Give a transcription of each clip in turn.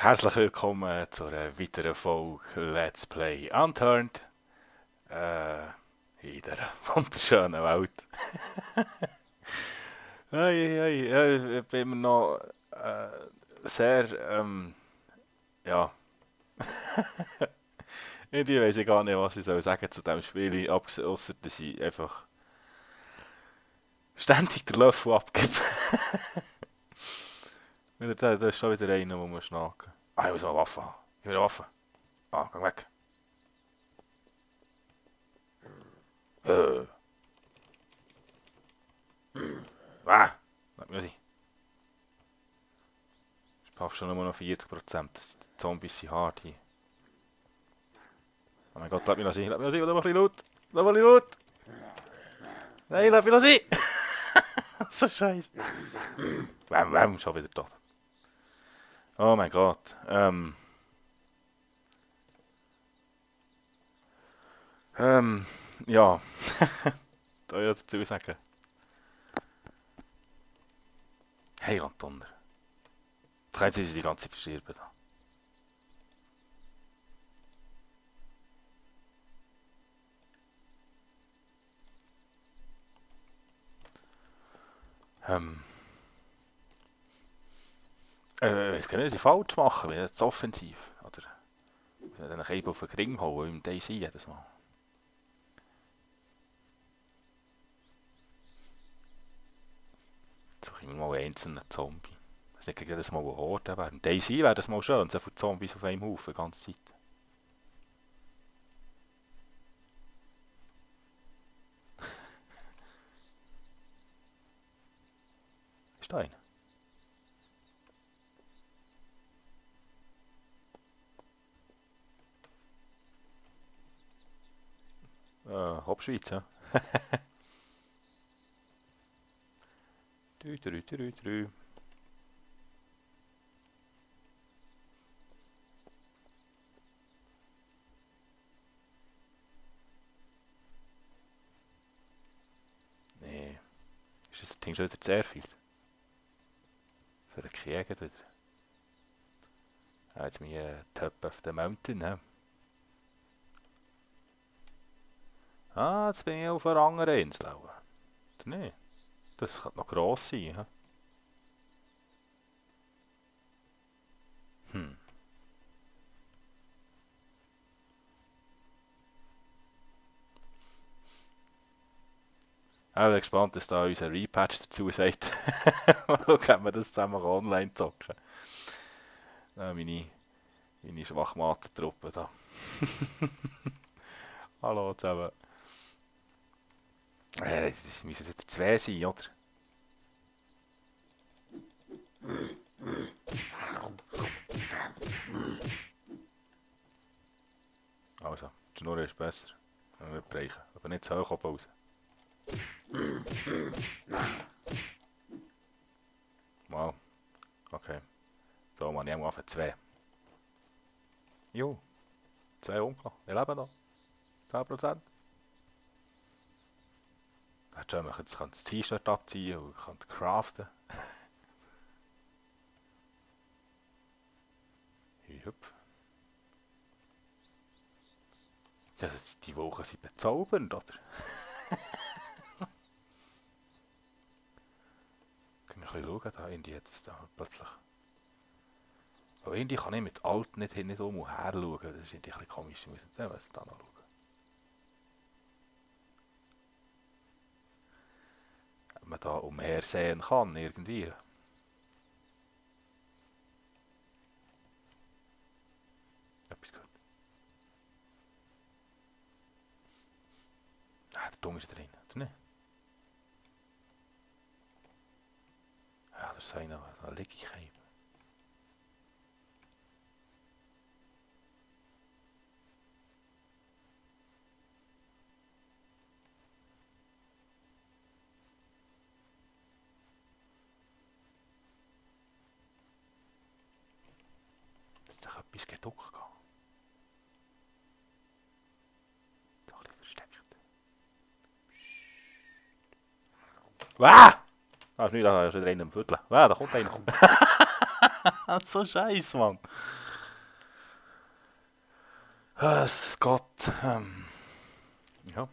Herzlich willkommen zu einer weiteren Folge Let's Play Unturned. In dieser wunderschönen Welt. Ich bin immer noch sehr, ja, irgendwie weiss ich gar nicht, was ich soll sagen zu diesem Spiel, ausser dass ich einfach ständig den Löffel abgebe. Da ist schon wieder einer, der muss schnacken. Ah, ich muss eine Waffe haben. Ich will eine Waffe. Ah, geh weg. Äh. Ah, lass mich sein. Ich brauche schon nur noch 40%. Die Zombies sind hart hier. Oh mein Gott, lass mich sein, lass mich sein, da mach ich Loot. Da mach ich Loot. Nein, lass mich sein. So scheiße. Wem, schon wieder tot. Oh mein Gott. Ja. Da ich dazu sagen. Heiland Thunder. Da können sie die ganze Zeit verschirben. Ähm. Ich weiß nicht, was ich falsch machen, wenn jetzt offensiv. Oder wenn ich eben auf den Ring hauen im DayZ jedes Mal. Jetzt suche ich mir mal einen einzelnen Zombie. Das ist nicht jedes Mal eine Horde wäre. Im DayZ wäre das mal schön, so viele Zombies auf einem Haufen, die ganze Zeit. Ist da einer? Hauptschweiz, ja. Drü. Nee, ist das Ding schon wieder zu viel? Für den Krieg wieder. Ja, jetzt mein Top of the Mountain, ne? Ah, jetzt bin ich auf einer anderen Insel. Oder nicht? Das kann noch gross sein, hä? Hm. Ich bin gespannt, was da unser Repatch dazu sagt. Dann können wir das zusammen online zocken. Meine Schwachmatentruppe da. Hallo zusammen. Das müssen wieder zwei sein, oder? Also, die Schnur ist besser. Wenn wir brechen. Aber nicht zu hoch oben raus. Wow. Okay. So, man, ich habe einfach zwei. Jo. Zwei umgebracht. Wir leben noch. 10%. Jetzt kann das T-Shirt abziehen und ich kann craften. Jupp. Ja, die Wochen sind bezaubernd, oder? Ich kann ein bisschen schauen, da irgendwie hat es da plötzlich. Aber irgendwie kann ich mit Alt nicht um und her schauen. Das ist irgendwie ein bisschen komisch. Ich muss jetzt da noch schauen. Ob man da umher sehen kann, irgendwie. Etwas gehört. Ah, der Dumm ist drin, oder nicht? Ja, das ist einer, da liege ich eben. Das ist doch etwas geduckt. Da ein bisschen versteckt. Ah! Ah, ist nicht, da ist wieder einer im Viertel. Ah, da kommt einer. So scheiße, Mann. Es geht. Ja,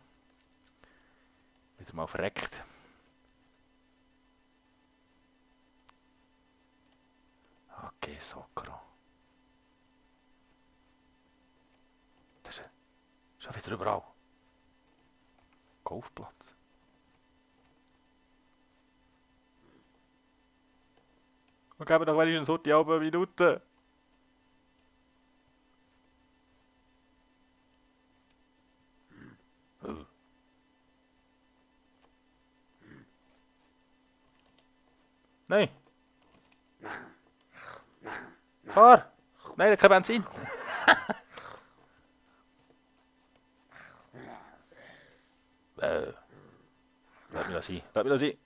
wieder mal verreckt. Okay, Sokro. Das ist schon wieder überall. Golfplatz. Wir geben doch wenigstens heute die halbe Minute. Nein. Fahr! Nein, da kein Benzin. Lass mich das sein. Lass mich das sein.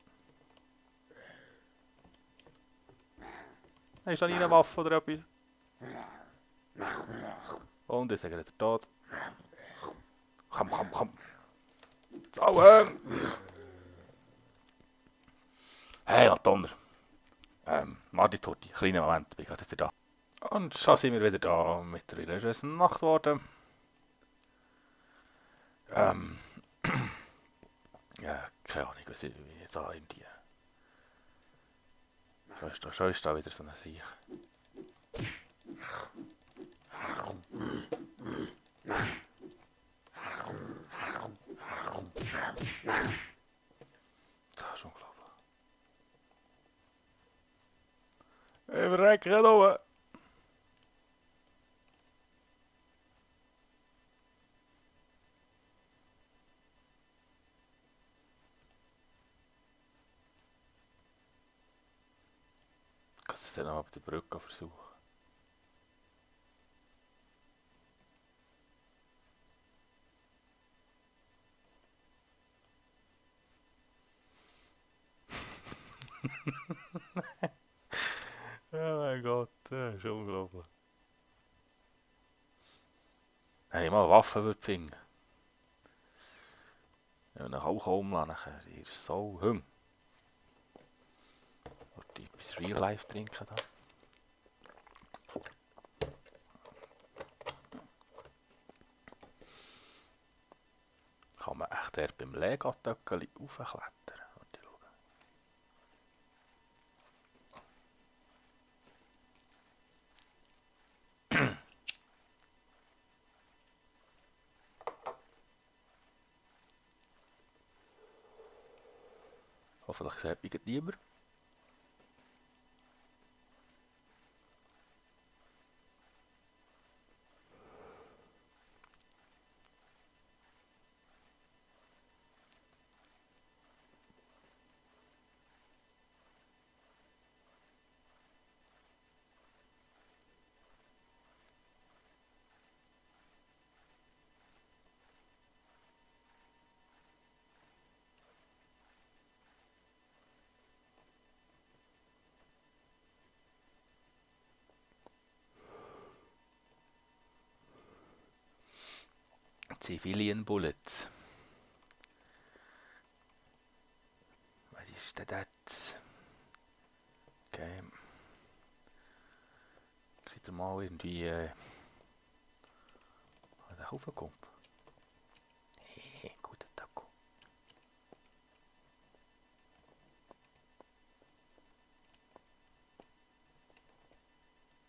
Hast du da nie eine Waffe oder etwas? Und jetzt sagt er tot. Komm, komm, komm. Zauen! Hey, Donner. Mardi Torti, kleiner Moment, bin gerade wieder da. Und schon sind wir wieder da. Mittlerweile ist es Nacht geworden. Ja, keine Ahnung, was ich da in die. Schon ist da wieder so eine Sieg. Das ist unglaublich. Wir recken da oben. Ich kann es dann noch auf der Brücke versuchen. Oh mein Gott, das ist unglaublich. Wenn ich mal eine Waffe würde finden. Ja, nach auch umlassen nachher. Ihr ist so hung. Wollte ich etwas Real Life trinken da? Kann man echt dort beim Legatöckeli raufklettern? Warte, schauen. Hoffentlich sieht mich niemand. Civilian Bullets. Was ist denn das? Okay. Kriegt er mal irgendwie der raufkommt. Hey, guter Taco.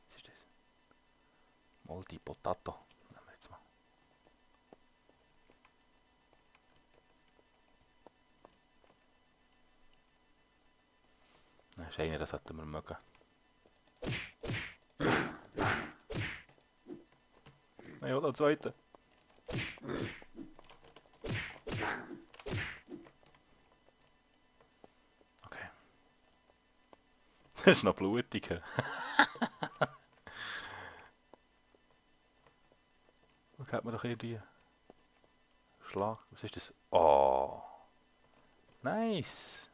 Was ist das? Multi Potato. Nehmen wir jetzt mal. Das ist einer, das sollten wir mögen. Nein, noch einen zweiten. Okay. Das ist noch blutig. Da hat man doch irgendwie Schlag. Was ist das? Oh. Nice.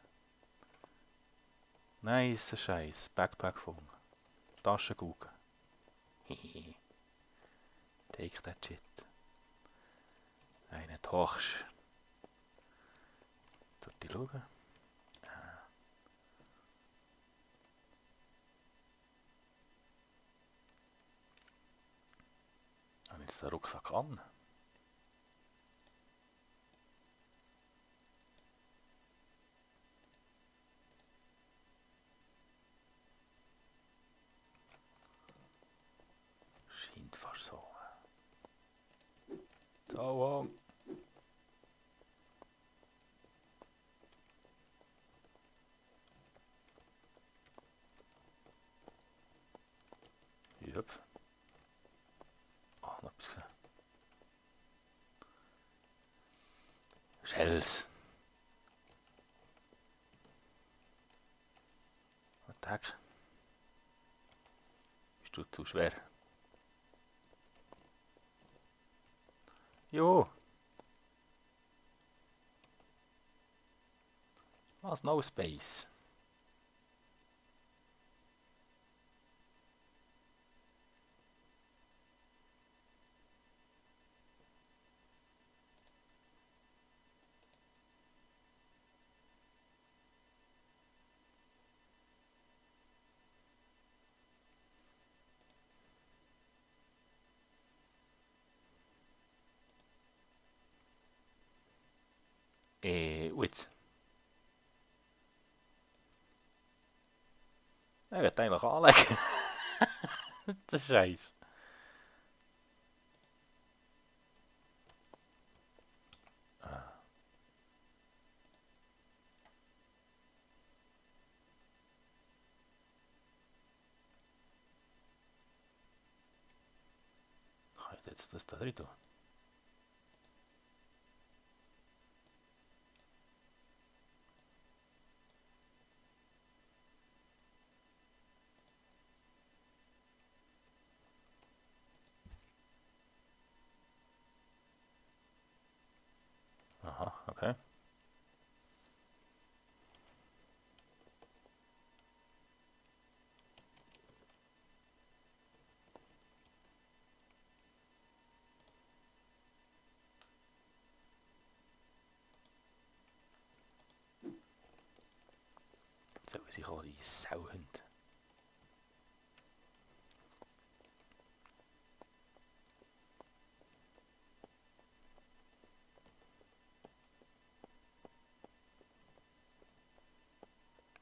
Nice Scheiß. Backpack gefunden. Taschengucken. Hehehe. Take that shit. Eine Torch. Tut die schauen. Ah. das der Rucksack an? Scheint fast so. So, Jupp. Ah, noch etwas gesehen. Shells. Attack. Bist du zu schwer? Jo. Was? No space. Jetzt. Ich werde eigentlich anlegen. Das ist Scheiße. Kann ich jetzt das da drin tun? Aha, okay. So ist ich auch die Sauhund.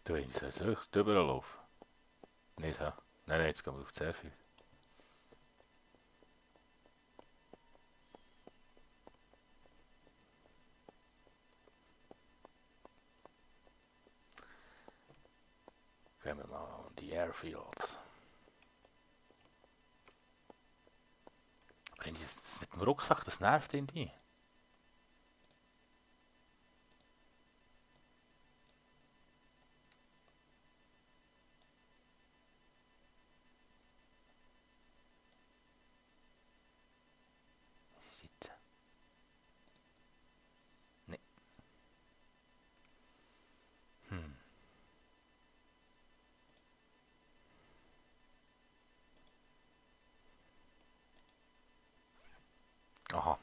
Du willst echt drüber laufen? Nicht, hä? Nein, jetzt gehen wir auf die Surface. Gehen wir mal an die Airfields. Aber das mit dem Rucksack, das nervt irgendwie. Shit. Nee. Hm. Aha.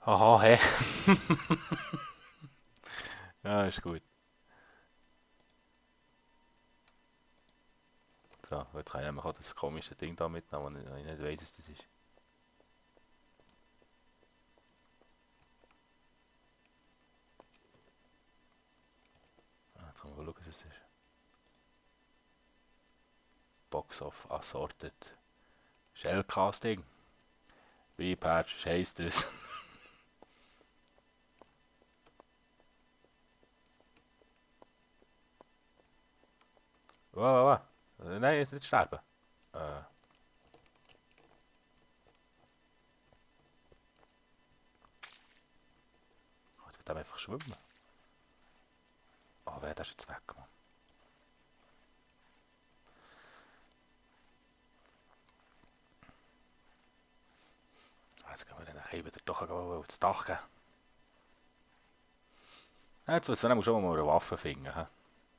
Aha, hä? Ja, ist gut. So, jetzt kann ich nämlich auch das komische Ding da mitnehmen, wo ich nicht weiss, was das ist. Jetzt können wir schauen, was es ist. Box of Assorted Shellcasting. Repatch heisst es. Wow. Nein, jetzt nicht sterben. Jetzt geht er einfach schwimmen. Oh, wer ist jetzt weg, Mann? Jetzt gehen wir dann wieder doch auf das Dach gehen. Jetzt müssen wir schon mal eine Waffe finden. He?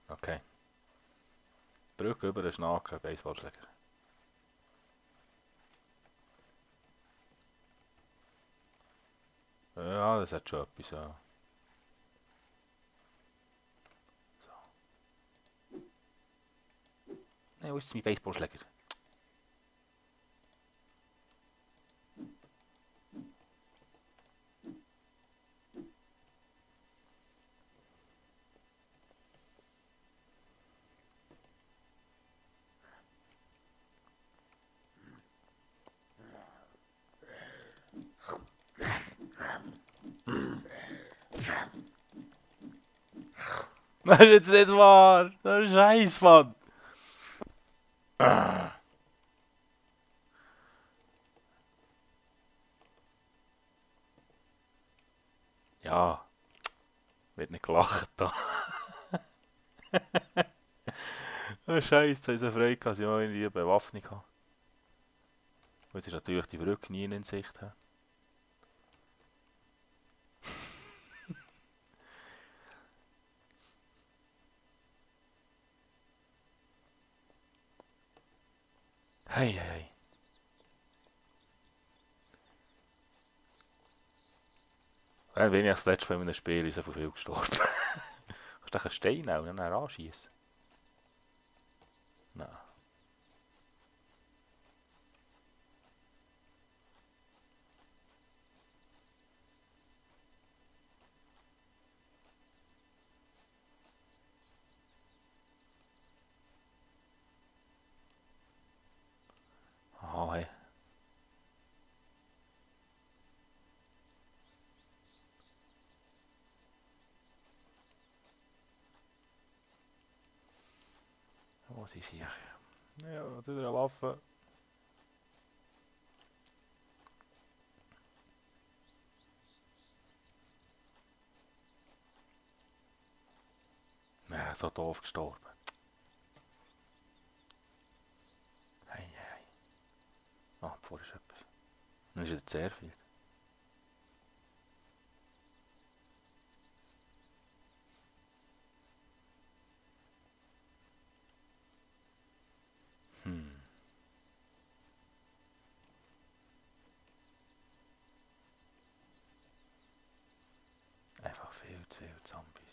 Okay. Brücke über den Schnaken, Baseballschläger. Ja, das hat schon etwas. Ja. So. Nein, wo ist mein Baseballschläger? Das ist jetzt nicht wahr. Das ist Scheiß, Mann. Ja, wird nicht gelacht da. Oh, Scheiße, das ist eine Freude, dass ich mal eine Bewaffnung habe. Heute ist natürlich die Brücke nie in Sicht. He? Hei, hei, hei. Wenn bin ich das letzte Mal in einem Spiel ist so viel gestorben. Kannst du einen Stein nehmen und dann anschießen? Nein. Aha, hey. Wo sind sie? Ja, du eine Waffe. Ja, so doof gestorben. Hei, hei. Ah, vorher ist etwas. Dann ist jetzt sehr viel. Hm. Einfach viel zu viel Zombies.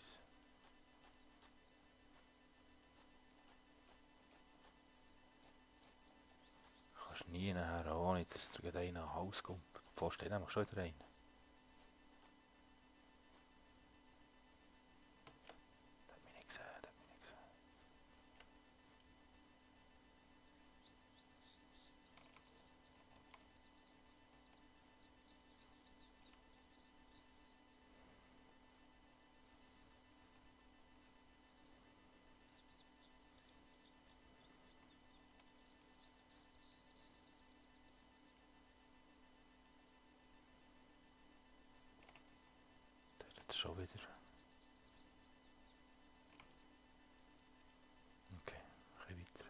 Du kannst nie nachher, ohne dass dir gerade einer nach Hause kommt. Davor steht nämlich schon wieder einer. Das hat mich nicht gesehen, das hat mich nicht gesehen. Das ist jetzt schon wieder. Okay, ein bisschen weiter.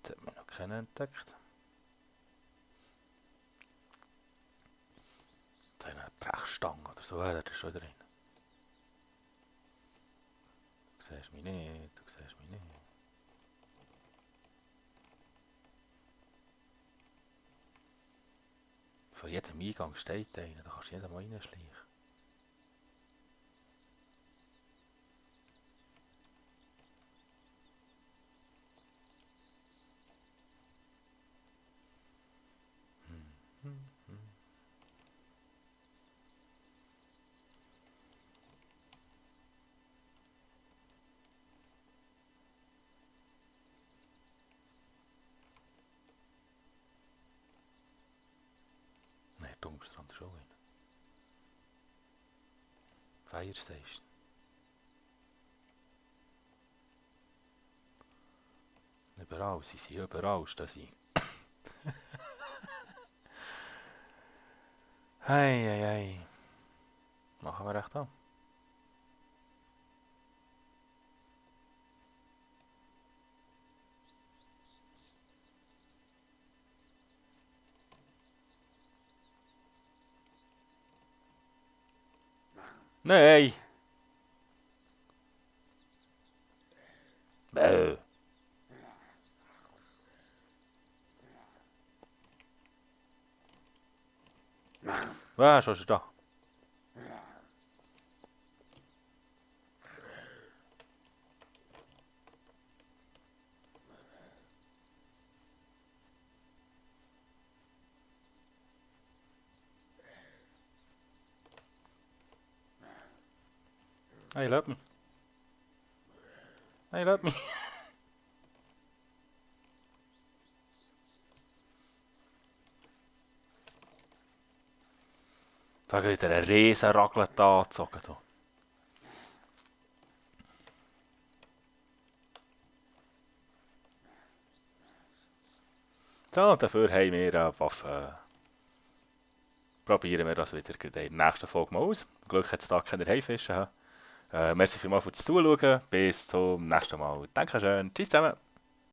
Jetzt hat man noch keinen entdeckt. Jetzt haben wir eine Brechstange oder so. Ja, das ist schon wieder rein. Du siehst mich nicht, du siehst mich nicht. Vor jedem Eingang steht einer, da kannst du jeden mal reinschleichen. Nein, Dunkelstrand ist auch rein. Fire Station. Überall, sie sind überall, stehen sie. Hei, hei, hei. Machen wir recht an. Nein! Bäh. Ah, schon ist er da. Hey, laat me. Hey, laat me. Da geht wieder ein riesen Raclette angezogen. Da. So, dafür haben wir eine Waffe. Probieren wir das wieder in der nächsten Folge mal aus. Glück hat es da keine Haifische. Merci vielmals fürs Zuschauen. Bis zum nächsten Mal. Dankeschön. Tschüss zusammen.